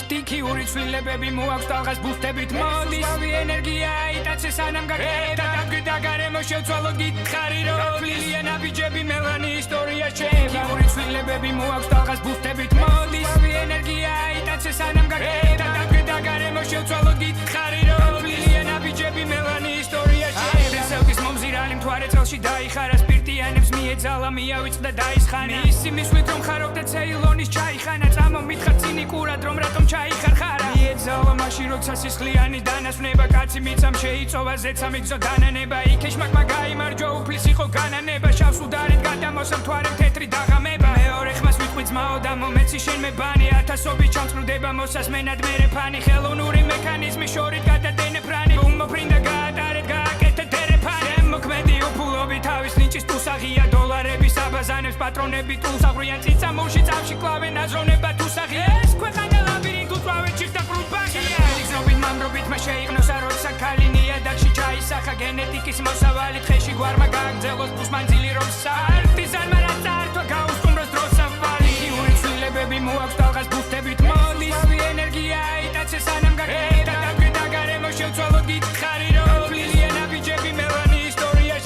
სტიქიური ცვლილებები მოაქვს ტალღას ბუსტებით მოდის ვავი ენერგია იტაცე სანამ გაკეთდა და გარემო შევცვალო გითხარი რომ თვლილია ნაბიჯები მელანი ისტორია სტიქიური ცვლილებები მოაქვს ტალღას ბუსტებით მოდის ვავი ენერგია იტაცე სანამ გაკეთდა და გარემო შევცვალო გითხარი რომ თვლილია ნაბიჯები მელანი ისტორია შესელგის მომზირალი მთვარე წელში დაიხარა სპირტიანებს მიეძალა მიავიწყდა დაისხანა ისი მისვლით რომ ხარობდა ცეილონის ჩაიხანა წამომითხარ ცინიკურად რომ რატომ ჩაიხარხარა მიეძალა მაშინ როცა სისხლიანი დანასვნება კაცი მიწამ შეიწოვა ზეცა მიგზო დანანება იქეშმაკმა გაიმარჯვა უფლის იყო განანება შავს უდარით გადამოსა მთვარე თეთრი დაღამება მეორე ხმას ვიტყვი ძმაო და მომეცი შენ მე ბანი ათასობით ჩამწკრდება მოსასმენად მერე ფანი ხელოვნური მექანიზმი შორით გადადენე ფრანი უმოფრინდა გაატარეთ გააკეთე დერეფანი მოქმედი უფულობი თავის ნიჭის თუსაღია დოლარების აბაზანებს პატრონები თულს აღვრიან წიწამულში წავში კლავენ აზროვნება თუსაღი ეს ქვეყანა ლაბირინთს ვავე ჩიხდა პრუბანია ელიგზობით მამრობით მე შეიგნოს აროცა ქალი ნიადაგში ჩაისახა გენეტიკის მოსავალი ხეში გვარმა გააგრძელოს ბუსმანძილი რომ სარტიზანმა რა წართვა გაუსტუმროს დროს ავალი იური ცვლილებები მოაქვს ტალღას ბუსტებით მოდის ვავი ენერგია იტაცე სანამ გაკეთდა და გარემო შევცვალო გითხარი რომ თვლილია ნაბიჯები მელანი ისტორია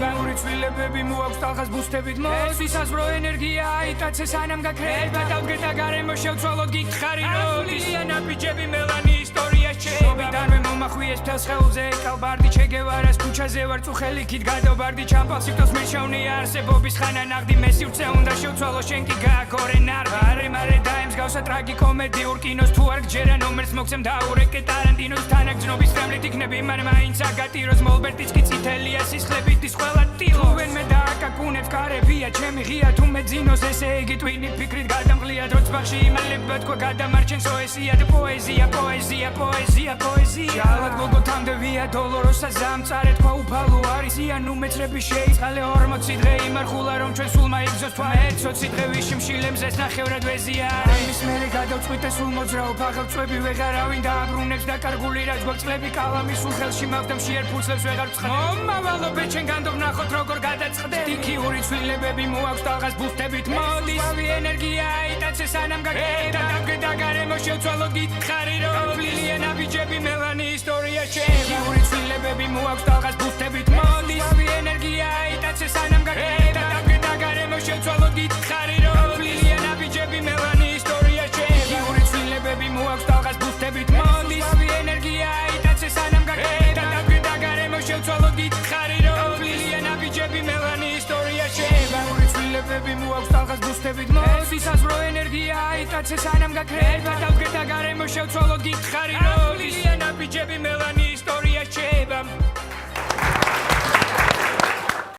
იური ცვლილებები მოაქვს ტალღას ბუსტებით მოდის ვისაზრო ენერგია იტაცე სანამ გაკეთდა და გარემო შევცვალო გითხარი რომ თვლილია ნაბიჯები მელანი ისტორია შევიდანვე მომახვიეს მთელს ხელზე კალბარდი ჩეგევარას ქუჩაზე ვარ წუხელიქით გადავბარდი ჩამპალს სიტოს მერჩავნია არსებობის ხანა ნაღდი მესივცე უნდა შევცვალო შენ კი გააქორე ნარვი არე მარე დაემსგავსა ტრაგიკომედიურ კინოს თუ არ გჯერა ნომერს მოგცემ დაურეკე ტარანტინოს თანაგრძნობის fremlit იქნები მან მაინც აგატიროს მოლბერტიც კი წითელია სისხლებით ის ყველა ტილო ვენ მე დააკაკუნებს კარებია ჩემი ღია თუ მე ძინოს ესე იგი ტვინი ფიქრით გადამღლია დროც ბახში იმალება თქვა გადამარჩენს ოესია და პოეზია პოეზია პოეზია პოეზია ალად გოგოთამდე ვია დოლოროსა ზამწარე თქვა უფალო არის იან უმეცრები შეიწყალე 40 დღე იმარხულა რომ ჩვენ სულმა იგზოს თვა 20 დღე ვიში მშილემზეს ნახევრად ვეზია იმის მერე გადავწყვიტე სულ მოძრაობ აღწვევი ვეღარავინ დააბრუნებს და კარგული რაც გვაწყლები კალამის სულ ხელში მავდა მშიერ ფურცლებს ვეღარ ვწყდები მომავალო ბეჩენ განდოვნახოთ როგორ გადაწყდები სტიქიური ცვლილებები მოაქვს ტალღას ბუსტებით მოდის ვავი ენერგია იტაცე სანამ გაკეთდა და გარემო შევცვალო გითხარი რომ თვლილია ნაბიჯები მელანი ისტორია იური ცვლილებები მოაქვს ტალღას ბუსტებით მოდის ვავი ენერგია იტაცე სანამ გაკეთდა და გარემო შევცვალო გითხარი რომ თვლილია ნაბიჯები მელანი ისტორია იური ცვლილებები მოაქვს ტალღას ბუსტებით მოდის ვავი ენერგია იტაცე სანამ გაკეთდა და გარემო შევცვალო გითხარი რომ თვლილია ნაბიჯები მელანი ისტორია იური ცვლილებები მოაქვს ტალღას ბუსტებით მოდის ვისაზრო ენერგია იტაცე სანამ გაკეთდა და გარემო შევცვალო გითხარი რომ თვლილია ნაბიჯები მელანი